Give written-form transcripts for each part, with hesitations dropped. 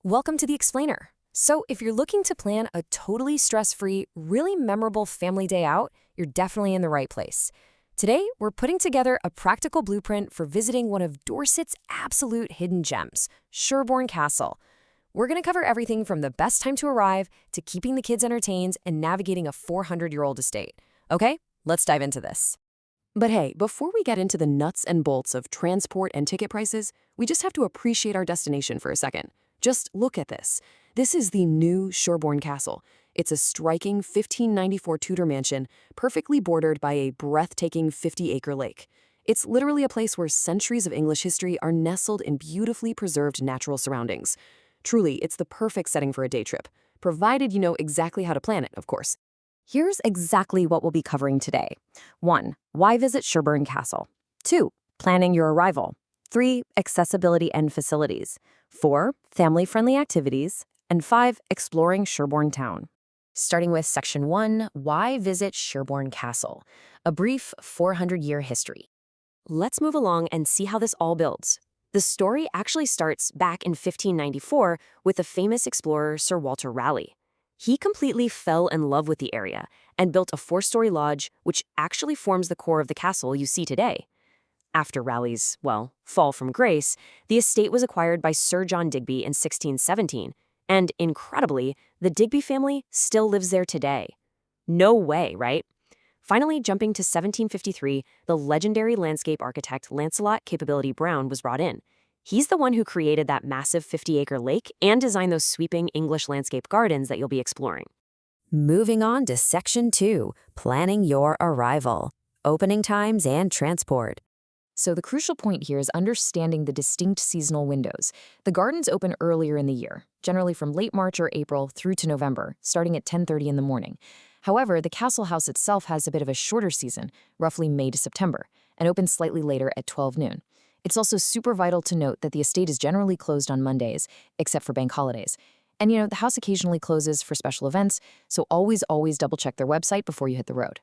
Welcome to the Explainer. So, if you're looking to plan a totally stress-free, really memorable family day out, you're definitely in the right place. Today, we're putting together a practical blueprint for visiting one of Dorset's absolute hidden gems, Sherborne Castle. We're going to cover everything from the best time to arrive to keeping the kids entertained and navigating a 400-year-old estate. Okay, let's dive into this. But hey, before we get into the nuts and bolts of transport and ticket prices, we just have to appreciate our destination for a second. Just look at this. This is the new Sherborne Castle. It's a striking 1594 Tudor mansion, perfectly bordered by a breathtaking 50-acre lake. It's literally a place where centuries of English history are nestled in beautifully preserved natural surroundings. Truly, it's the perfect setting for a day trip, provided you know exactly how to plan it, of course. Here's exactly what we'll be covering today. 1. Why visit Sherborne Castle? 2. Planning your arrival. 3. Accessibility and facilities. 4. Family-friendly activities. And 5. Exploring Sherborne Town. Starting with Section 1, Why visit Sherborne Castle? A brief 400-year history. Let's move along and see how this all builds. The story actually starts back in 1594 with the famous explorer Sir Walter Raleigh. He completely fell in love with the area and built a 4-story lodge, which actually forms the core of the castle you see today. After Raleigh's, fall from grace, the estate was acquired by Sir John Digby in 1617, and incredibly, the Digby family still lives there today. No way, right? Finally, jumping to 1753, the legendary landscape architect Lancelot Capability Brown was brought in. He's the one who created that massive 50-acre lake and designed those sweeping English landscape gardens that you'll be exploring. Moving on to Section 2, Planning your arrival, opening times and transport. So the crucial point here is understanding the distinct seasonal windows. The gardens open earlier in the year, generally from late March or April through to November, starting at 10:30 in the morning. However, the castle house itself has a bit of a shorter season, roughly May to September, and opens slightly later at 12 noon. It's also super vital to note that the estate is generally closed on Mondays, except for bank holidays. And the house occasionally closes for special events, so always double-check their website before you hit the road.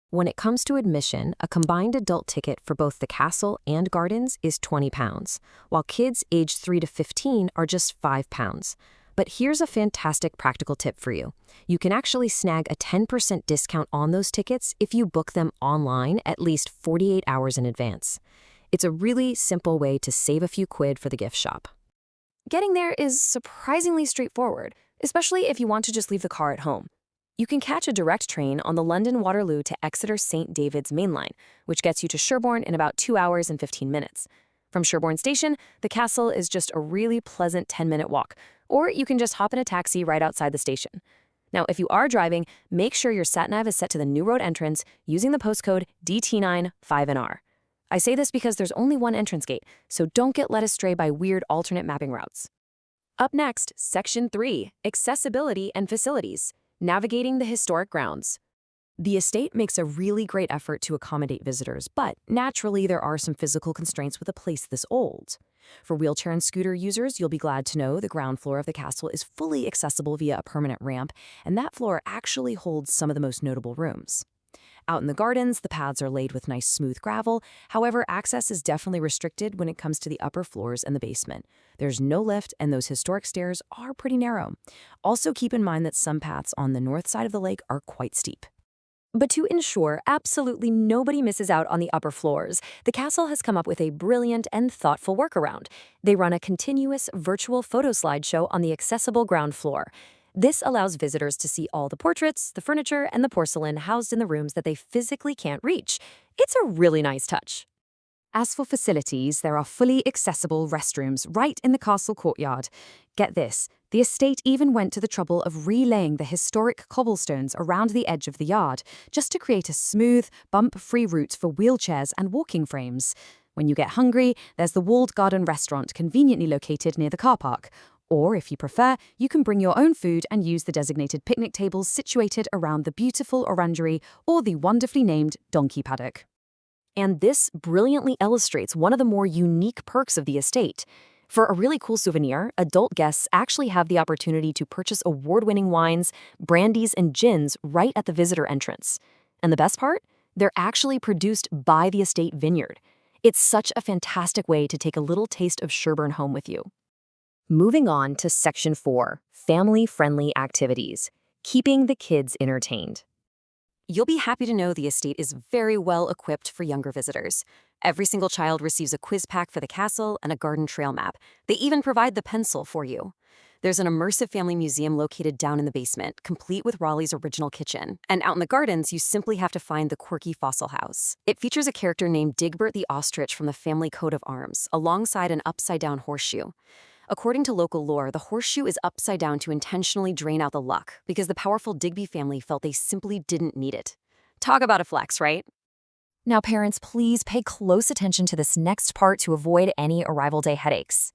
When it comes to admission, a combined adult ticket for both the castle and gardens is £20, while kids aged 3 to 15 are just £5. But here's a fantastic practical tip for you. You can actually snag a 10% discount on those tickets if you book them online at least 48 hours in advance. It's a really simple way to save a few quid for the gift shop. Getting there is surprisingly straightforward, especially if you want to just leave the car at home. You can catch a direct train on the London Waterloo to Exeter St. David's Main Line, which gets you to Sherborne in about 2 hours and 15 minutes. From Sherborne Station, the castle is just a really pleasant 10-minute walk, or you can just hop in a taxi right outside the station. Now, if you are driving, make sure your sat-nav is set to the New Road entrance using the postcode DT9-5NR. I say this because there's only one entrance gate, so don't get led astray by weird alternate mapping routes. Up next, Section 3, Accessibility and Facilities. Navigating the historic grounds. The estate makes a really great effort to accommodate visitors, but naturally there are some physical constraints with a place this old. For wheelchair and scooter users, you'll be glad to know the ground floor of the castle is fully accessible via a permanent ramp, and that floor actually holds some of the most notable rooms. Out in the gardens, the paths are laid with nice smooth gravel. However, access is definitely restricted when it comes to the upper floors and the basement. There's no lift, and those historic stairs are pretty narrow. Also, keep in mind that some paths on the north side of the lake are quite steep. But to ensure absolutely nobody misses out on the upper floors, the castle has come up with a brilliant and thoughtful workaround. They run a continuous virtual photo slideshow on the accessible ground floor. This allows visitors to see all the portraits, the furniture, and the porcelain housed in the rooms that they physically can't reach. It's a really nice touch. As for facilities, there are fully accessible restrooms right in the castle courtyard. Get this, the estate even went to the trouble of relaying the historic cobblestones around the edge of the yard, just to create a smooth, bump-free route for wheelchairs and walking frames. When you get hungry, there's the walled garden restaurant conveniently located near the car park. Or, if you prefer, you can bring your own food and use the designated picnic tables situated around the beautiful orangery or the wonderfully named donkey paddock. And this brilliantly illustrates one of the more unique perks of the estate. For a really cool souvenir, adult guests actually have the opportunity to purchase award-winning wines, brandies, and gins right at the visitor entrance. And the best part? They're actually produced by the estate vineyard. It's such a fantastic way to take a little taste of Sherborne home with you. Moving on to Section 4, family-friendly activities, keeping the kids entertained. You'll be happy to know the estate is very well equipped for younger visitors. Every single child receives a quiz pack for the castle and a garden trail map. They even provide the pencil for you. There's an immersive family museum located down in the basement, complete with Raleigh's original kitchen. And out in the gardens, you simply have to find the quirky fossil house. It features a character named Digby the ostrich from the family coat of arms, alongside an upside-down horseshoe. According to local lore, the horseshoe is upside down to intentionally drain out the luck because the powerful Digby family felt they simply didn't need it. Talk about a flex, right? Now, parents, please pay close attention to this next part to avoid any arrival day headaches.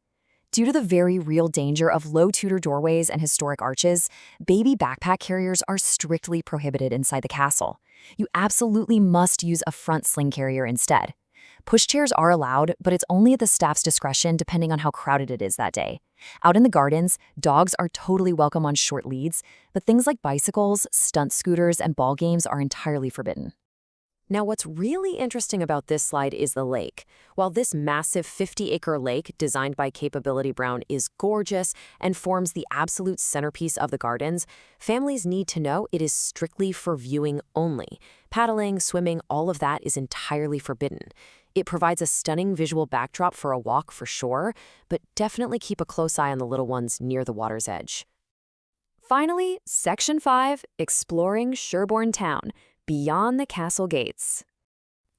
Due to the very real danger of low Tudor doorways and historic arches, baby backpack carriers are strictly prohibited inside the castle. You absolutely must use a front sling carrier instead. Pushchairs are allowed, but it's only at the staff's discretion depending on how crowded it is that day. Out in the gardens, dogs are totally welcome on short leads, but things like bicycles, stunt scooters, and ball games are entirely forbidden. Now, what's really interesting about this slide is the lake. While this massive 50-acre lake designed by Capability Brown is gorgeous and forms the absolute centerpiece of the gardens, families need to know it is strictly for viewing only. Paddling, swimming, all of that is entirely forbidden. It provides a stunning visual backdrop for a walk for sure, but definitely keep a close eye on the little ones near the water's edge. Finally, Section 5, Exploring Sherborne Town, Beyond the Castle Gates.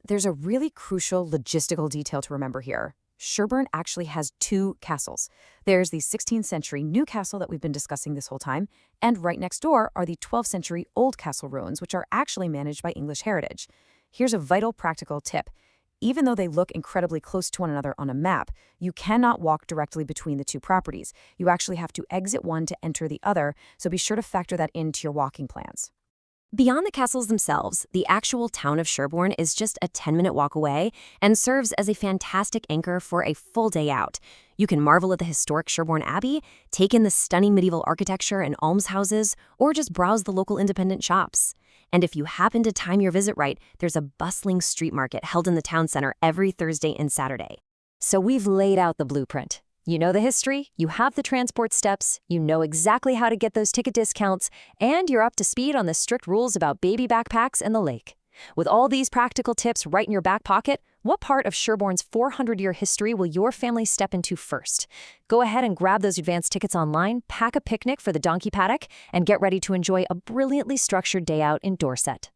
There's a really crucial logistical detail to remember here. Sherborne actually has two castles. There's the 16th century new castle that we've been discussing this whole time, and right next door are the 12th century old castle ruins, which are actually managed by English Heritage. Here's a vital practical tip. Even though they look incredibly close to one another on a map, you cannot walk directly between the two properties. You actually have to exit one to enter the other, so be sure to factor that into your walking plans. Beyond the castles themselves, the actual town of Sherborne is just a 10-minute walk away and serves as a fantastic anchor for a full day out. You can marvel at the historic Sherborne Abbey, take in the stunning medieval architecture and almshouses, or just browse the local independent shops. And if you happen to time your visit right, there's a bustling street market held in the town center every Thursday and Saturday. So we've laid out the blueprint. You know the history, you have the transport steps, you know exactly how to get those ticket discounts, and you're up to speed on the strict rules about baby backpacks and the lake. With all these practical tips right in your back pocket, what part of Sherborne's 400-year history will your family step into first? Go ahead and grab those advance tickets online, pack a picnic for the donkey paddock, and get ready to enjoy a brilliantly structured day out in Dorset.